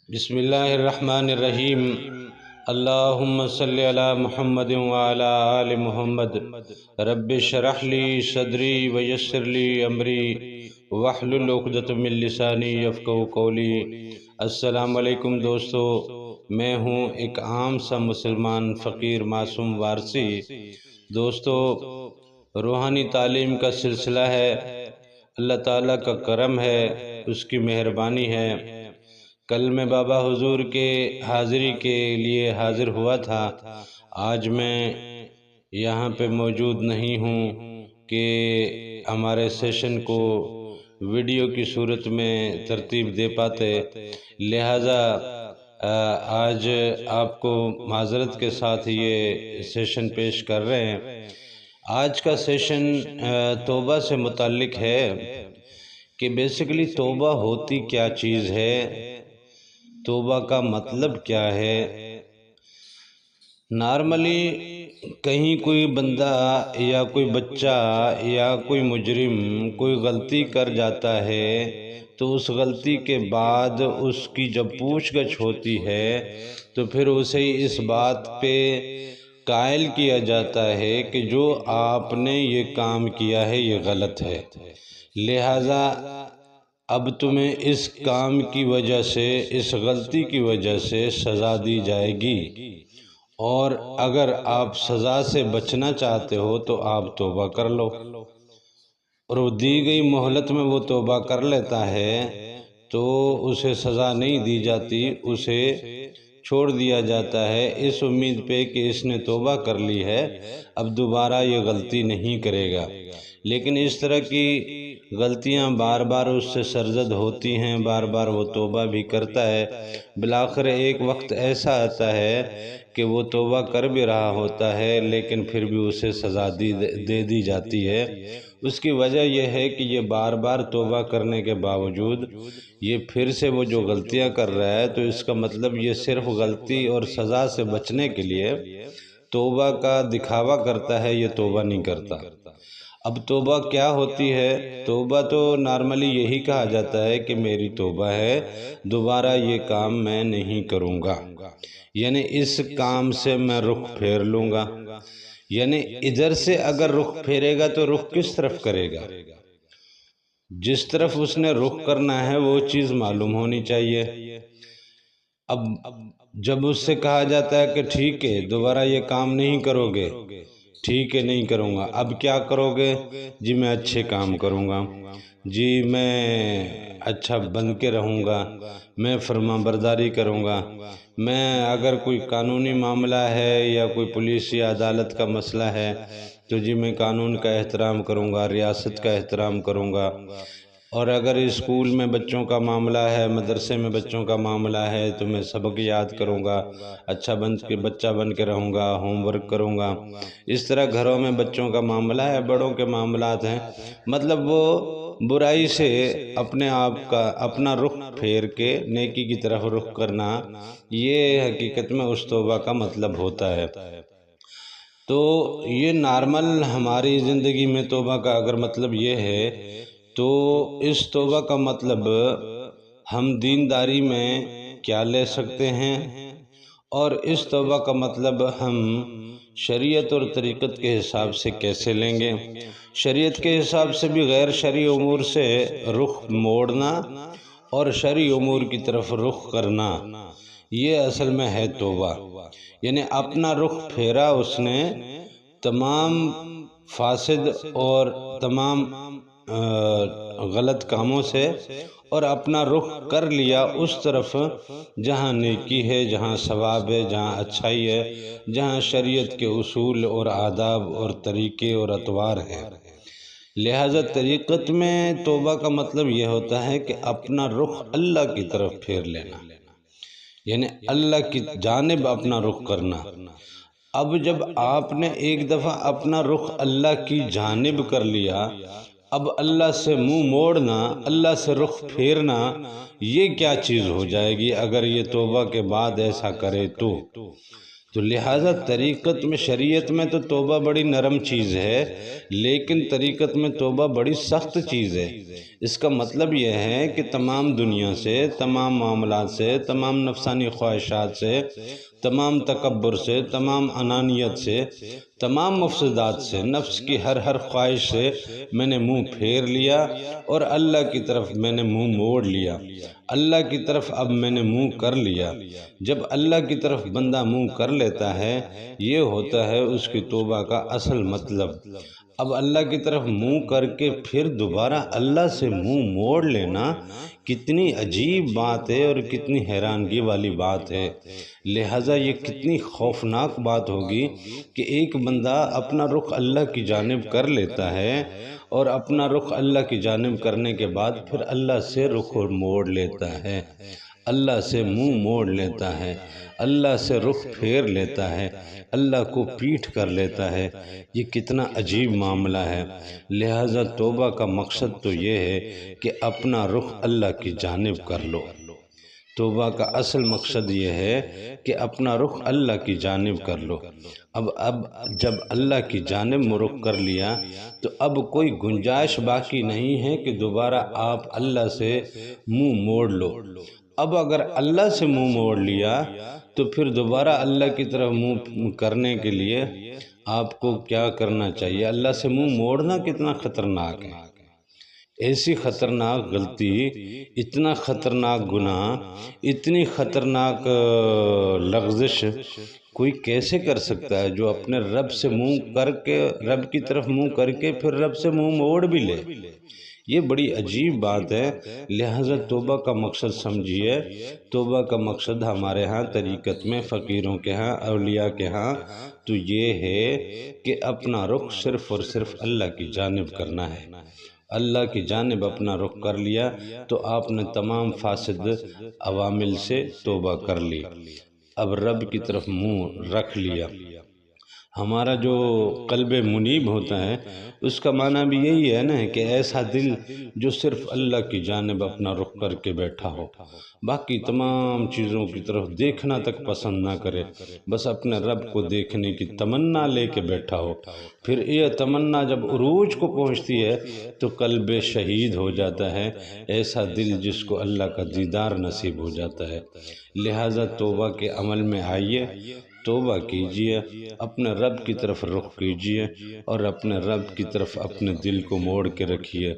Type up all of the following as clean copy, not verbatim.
بسم اللہ الرحمن الرحیم۔ اللہم صلی علی محمد وعلی آل محمد۔ رب اشرح لی صدری ویسر لی امری واحلل عقدۃ من لسانی یفقہوا قولی۔ السلام علیکم دوستو، میں ہوں ایک عام سا مسلمان فقیر معصوم وارثی۔ دوستو، روحانی تعلیم کا سلسلہ ہے، اللہ تعالیٰ کا کرم ہے، اس کی مہربانی ہے۔ کل میں بابا حضور کے حاضری کے لیے حاضر ہوا تھا، آج میں یہاں پہ موجود نہیں ہوں کہ ہمارے سیشن کو ویڈیو کی صورت میں ترتیب دے پاتے، لہٰذا آج آپ کو معذرت کے ساتھ یہ سیشن پیش کر رہے ہیں۔ آج کا سیشن توبہ سے متعلق ہے کہ بیسیکلی توبہ ہوتی کیا چیز ہے، توبہ کا مطلب کیا ہے۔ نارملی کہیں کوئی بندہ یا کوئی بچہ یا کوئی مجرم کوئی غلطی کر جاتا ہے تو اس غلطی کے بعد اس کی جب پوچھ گچھ ہوتی ہے تو پھر اسے اس بات پہ قائل کیا جاتا ہے کہ جو آپ نے یہ کام کیا ہے یہ غلط ہے، لہٰذا اب تمہیں اس کام کی وجہ سے، اس غلطی کی وجہ سے سزا دی جائے گی، اور اگر آپ سزا سے بچنا چاہتے ہو تو آپ توبہ کر لو، اور وہ دی گئی مہلت میں وہ توبہ کر لیتا ہے تو اسے سزا نہیں دی جاتی، اسے چھوڑ دیا جاتا ہے اس امید پہ کہ اس نے توبہ کر لی ہے، اب دوبارہ یہ غلطی نہیں کرے گا۔ لیکن اس طرح کی غلطیاں بار بار اس سے سرزد ہوتی ہیں، بار بار وہ توبہ بھی کرتا ہے، بالآخر ایک وقت ایسا آتا ہے کہ وہ توبہ کر بھی رہا ہوتا ہے لیکن پھر بھی اسے سزا دے دی جاتی ہے۔ اس کی وجہ یہ ہے کہ یہ بار بار توبہ کرنے کے باوجود یہ پھر سے وہ جو غلطیاں کر رہا ہے، تو اس کا مطلب یہ صرف غلطی اور سزا سے بچنے کے لیے توبہ کا دکھاوا کرتا ہے، یہ توبہ نہیں کرتا۔ اب توبہ کیا ہوتی ہے؟ توبہ تو نارملی یہی کہا جاتا ہے کہ میری توبہ ہے، دوبارہ یہ کام میں نہیں کروں گا، یعنی اس کام سے میں رخ پھیر لوں گا۔ یعنی ادھر سے اگر رخ پھیرے گا تو رخ کس طرف کرے گا؟ جس طرف اس نے رخ کرنا ہے وہ چیز معلوم ہونی چاہیے۔ اب جب اس سے کہا جاتا ہے کہ ٹھیک ہے دوبارہ یہ کام نہیں کرو گے، ٹھیک ہے نہیں کروں گا، اب کیا کرو گے؟ جی میں اچھے کام کروں گا، جی میں اچھا بن کے رہوں گا، میں فرما برداری کروں گا، میں اگر کوئی قانونی معاملہ ہے یا کوئی پولیس یا عدالت کا مسئلہ ہے تو جی میں قانون کا احترام کروں گا، ریاست کا احترام کروں گا، اور اگر اسکول میں بچوں کا معاملہ ہے، مدرسے میں بچوں کا معاملہ ہے تو میں سبق یاد کروں گا، اچھا بچہ بن کے رہوں گا، ہوم ورک کروں گا۔ اس طرح گھروں میں بچوں کا معاملہ ہے، بڑوں کے معاملات ہیں، مطلب وہ برائی سے اپنے آپ کا اپنا رخ پھیر کے نیکی کی طرف رخ کرنا، یہ حقیقت میں اس توبہ کا مطلب ہوتا ہے۔ تو یہ نارمل ہماری زندگی میں توبہ کا اگر مطلب یہ ہے تو اس توبہ کا مطلب ہم دینداری میں کیا لے سکتے ہیں، اور اس توبہ کا مطلب ہم شریعت اور طریقت کے حساب سے کیسے لیں گے۔ شریعت کے حساب سے بھی غیر شرعی امور سے رخ موڑنا اور شرعی امور کی طرف رخ کرنا، یہ اصل میں ہے توبہ۔ یعنی اپنا رخ پھیرا اس نے تمام فاسد اور تمام غلط کاموں سے، اور اپنا رخ کر لیا اس طرف جہاں نیکی ہے، جہاں ثواب ہے، جہاں اچھائی ہے، جہاں شریعت کے اصول اور آداب اور طریقے اور اطوار ہیں۔ لہٰذا طریقت میں توبہ کا مطلب یہ ہوتا ہے کہ اپنا رخ اللہ کی طرف پھیر لینا، یعنی اللہ کی جانب اپنا رخ کرنا۔ اب جب آپ نے ایک دفعہ اپنا رخ اللہ کی جانب کر لیا، اب اللہ سے منہ موڑنا، اللہ سے رخ پھیرنا، یہ کیا چیز ہو جائے گی اگر یہ توبہ کے بعد ایسا کرے تو؟ تو لہٰذا طریقت میں، شریعت میں تو توبہ بڑی نرم چیز ہے، لیکن طریقت میں توبہ بڑی سخت چیز ہے۔ اس کا مطلب یہ ہے کہ تمام دنیا سے، تمام معاملات سے، تمام نفسانی خواہشات سے، تمام تکبر سے، تمام انانیت سے، تمام مفسدات سے، نفس کی ہر خواہش سے میں نے منہ پھیر لیا اور اللہ کی طرف میں نے منہ موڑ لیا۔ اللہ کی طرف اب میں نے منہ کر لیا۔ جب اللہ کی طرف بندہ منہ کر لیتا ہے، یہ ہوتا ہے اس کی توبہ کا اصل مطلب۔ اب اللہ کی طرف منہ کر کے پھر دوبارہ اللہ سے منہ موڑ لینا کتنی عجیب بات ہے اور کتنی حیرانگی والی بات ہے۔ لہٰذا یہ کتنی خوفناک بات ہوگی کہ ایک بندہ اپنا رخ اللہ کی جانب کر لیتا ہے اور اپنا رخ اللہ کی جانب کرنے کے بعد پھر اللہ سے رخ موڑ لیتا ہے، اللہ سے منہ موڑ لیتا ہے، اللہ سے رخ پھیر لیتا ہے، اللہ کو پیٹھ کر لیتا ہے۔ یہ کتنا عجیب معاملہ ہے۔ لہٰذا توبہ کا مقصد تو یہ ہے کہ اپنا رخ اللہ کی جانب کر لو۔ توبہ کا اصل مقصد یہ ہے کہ اپنا رخ اللہ کی جانب کر لو۔ اب جب اللہ کی جانب رخ کر لیا تو اب کوئی گنجائش باقی نہیں ہے کہ دوبارہ آپ اللہ سے منہ موڑ لو۔ اب اگر اللہ سے منہ موڑ لیا تو پھر دوبارہ اللہ کی طرف منہ کرنے کے لیے آپ کو کیا کرنا چاہیے؟ اللہ سے منہ موڑنا کتنا خطرناک ہے۔ ایسی خطرناک غلطی، اتنا خطرناک گناہ، اتنی خطرناک لغزش کوئی کیسے کر سکتا ہے جو اپنے رب سے منہ کر کے، رب کی طرف منہ کر کے پھر رب سے منہ موڑ بھی لے؟ یہ بڑی عجیب بات ہے۔ لہٰذا توبہ کا مقصد سمجھیے۔ توبہ کا مقصد ہمارے ہاں طریقت میں، فقیروں کے ہاں، اولیاء کے ہاں تو یہ ہے کہ اپنا رخ صرف اور صرف اللہ کی جانب کرنا ہے۔ اللہ کی جانب اپنا رخ کر لیا تو آپ نے تمام فاسد عوامل سے توبہ کر لی، اب رب کی طرف منہ رکھ لیا۔ ہمارا جو قلب منیب ہوتا ہے اس کا معنی بھی یہی ہے نا کہ ایسا دل جو صرف اللہ کی جانب اپنا رخ کر کے بیٹھا ہو، باقی تمام چیزوں کی طرف دیکھنا تک پسند نہ کرے، بس اپنے رب کو دیکھنے کی تمنا لے کے بیٹھا ہو۔ پھر یہ تمنا جب عروج کو پہنچتی ہے تو قلب شہید ہو جاتا ہے، ایسا دل جس کو اللہ کا دیدار نصیب ہو جاتا ہے۔ لہٰذا توبہ کے عمل میں آئیے، توبہ کیجئے، اپنے رب کی طرف رخ کیجئے اور اپنے رب کی طرف اپنے دل کو موڑ کے رکھیے،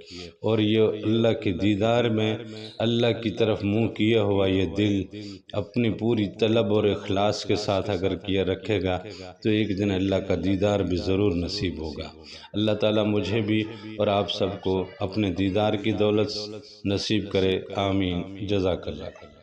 اور یہ اللہ کے دیدار میں اللہ کی طرف منہ کیا ہوا یہ دل اپنی پوری طلب اور اخلاص کے ساتھ اگر کیا رکھے گا تو ایک دن اللہ کا دیدار بھی ضرور نصیب ہوگا۔ اللہ تعالیٰ مجھے بھی اور آپ سب کو اپنے دیدار کی دولت نصیب کرے، آمین۔ جزاک اللہ۔